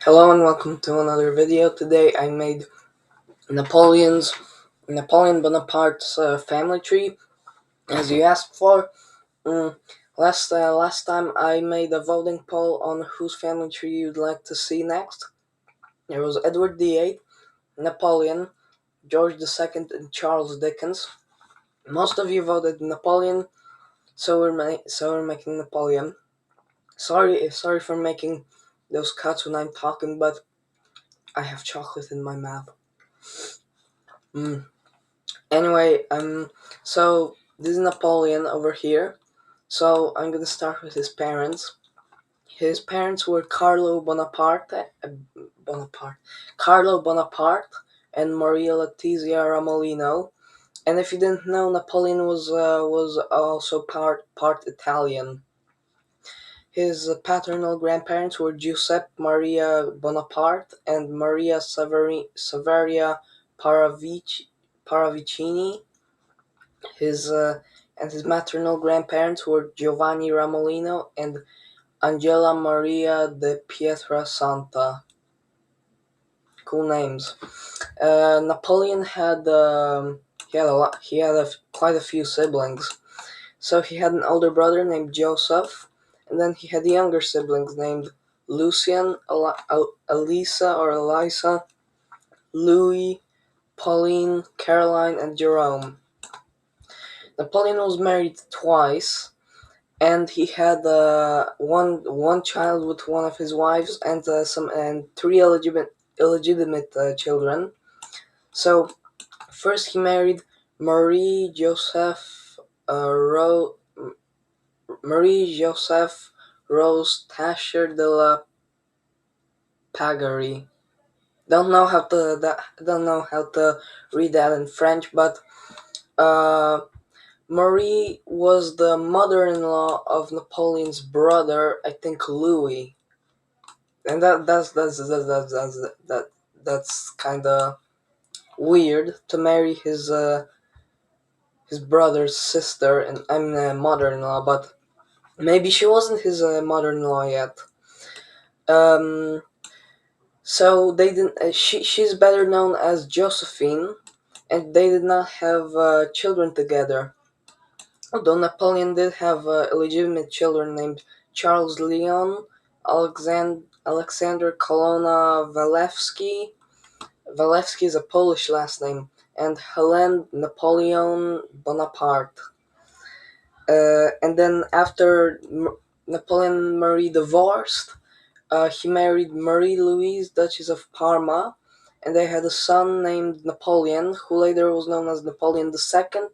Hello and welcome to another video. Today I made Napoleon Bonaparte's family tree, as you asked for. Mm, last time I made a voting poll on whose family tree you'd like to see next. There was Edward VIII, Napoleon, George II, and Charles Dickens. Most of you voted Napoleon, so we're making Napoleon. Sorry for making those cuts when I'm talking, but I have chocolate in my mouth. Mm. Anyway, so this is Napoleon over here. So I'm gonna start with his parents. His parents were Bonaparte, Carlo Bonaparte, and Maria Letizia Ramolino. And if you didn't know, Napoleon was also part Italian. His paternal grandparents were Giuseppe Maria Bonaparte and Maria Saveria Paravicini. His maternal grandparents were Giovanni Ramolino and Angela Maria de Pietrasanta. Cool names. Napoleon had quite a few siblings. So he had an older brother named Joseph, and then he had younger siblings named Lucian, Elisa, Louis, Pauline, Caroline, and Jerome. Napoleon was married twice, and he had one child with one of his wives and three illegitimate children. So first he married Marie Joseph Ro Marie Joseph Rose Tasher de la Pagari. Don't know how to read that in French, but uh, Marie was the mother-in-law of Napoleon's brother, I think Louis, and that's kind of weird to marry his brother's sister, and I'm a mother-in-law, but maybe she wasn't his mother-in-law yet. Um, so they didn't. She's better known as Josephine, and they did not have children together. Although Napoleon did have illegitimate children named Charles Leon, Alexander Colonna Walewski. Walewski is a Polish last name, and Helene Napoleon Bonaparte. And then after Napoleon and Marie divorced, he married Marie Louise, Duchess of Parma, and they had a son named Napoleon, who later was known as Napoleon II.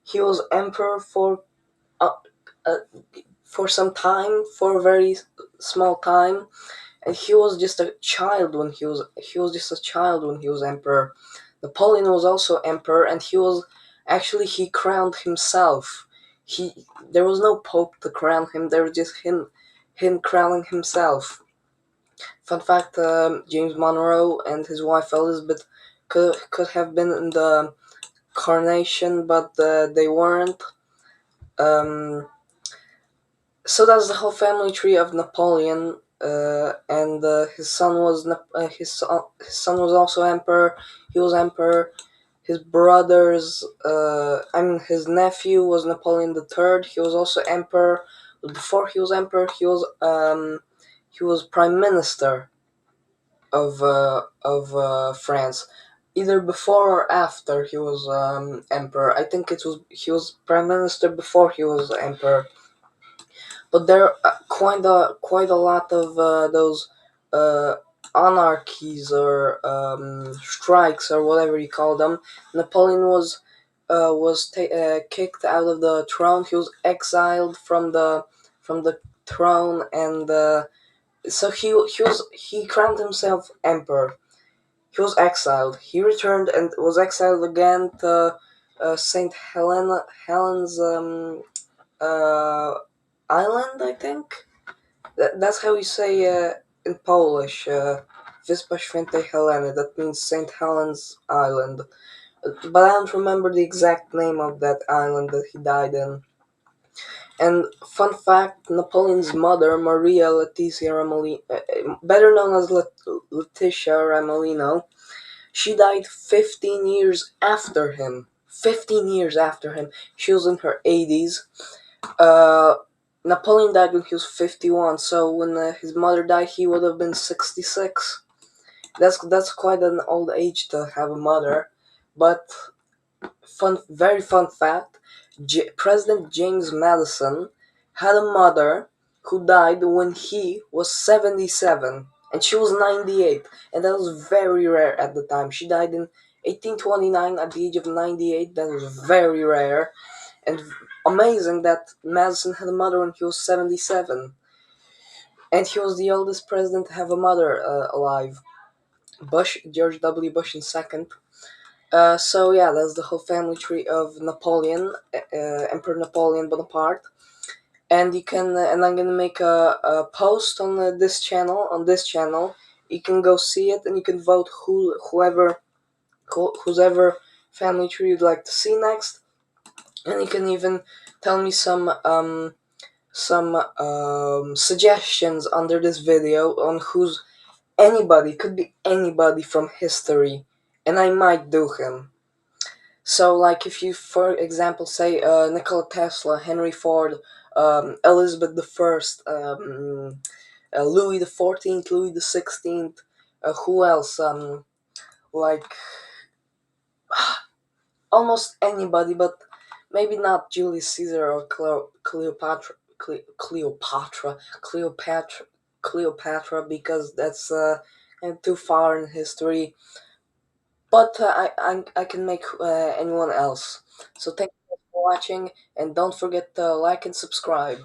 He was emperor uh, uh, for some time, for a very small time, and he was just a child when he was emperor. Napoleon was also emperor, and he crowned himself. He There was no pope to crown him. There was just him crowning himself. Fun fact: James Monroe and his wife Elizabeth could have been in the coronation, but they weren't. Um, so that's the whole family tree of Napoleon, and his son was also emperor. He was emperor. His his nephew was Napoleon III. He was also emperor. Before he was emperor, he was prime minister of France. Either before or after he was emperor. I think he was prime minister before he was emperor. But there are quite a lot of those uh, anarchies or strikes or whatever you call them. Napoleon was kicked out of the throne. He was exiled from the throne, and so he crowned himself emperor. He was exiled. He returned and was exiled again to Saint Helen's uh, island, I think. That's how you say in Polish, Wyspa Świętej Heleny. That means Saint Helen's Island. But I don't remember the exact name of that island that he died in. And fun fact: Napoleon's mother, Maria Letizia Ramolino, better known as Letitia Ramolino, she died 15 years after him. 15 years after him. She was in her 80s. Uh, Napoleon died when he was 51, so when his mother died, he would have been 66. That's quite an old age to have a mother. But very fun fact: President James Madison had a mother who died when he was 77, and she was 98, and that was very rare at the time. She died in 1829 at the age of 98. That was very rare, and amazing that Madison had a mother when he was 77, and he was the oldest president to have a mother alive. George W. Bush in second. So yeah, that's the whole family tree of Napoleon, Emperor Napoleon Bonaparte. And you can, and I'm gonna make a post on this channel. On this channel, you can go see it, and you can vote whose ever family tree you'd like to see next. And you can even tell me some suggestions under this video on who's anybody, could be anybody from history, and I might do him. So, like, if you, for example, say Nikola Tesla, Henry Ford, Elizabeth the First, Louis the 14th, Louis the 16th, who else? Like almost anybody, but maybe not Julius Caesar or Cleopatra, because that's too far in history. But I can make anyone else. So thank you for watching, and don't forget to like and subscribe.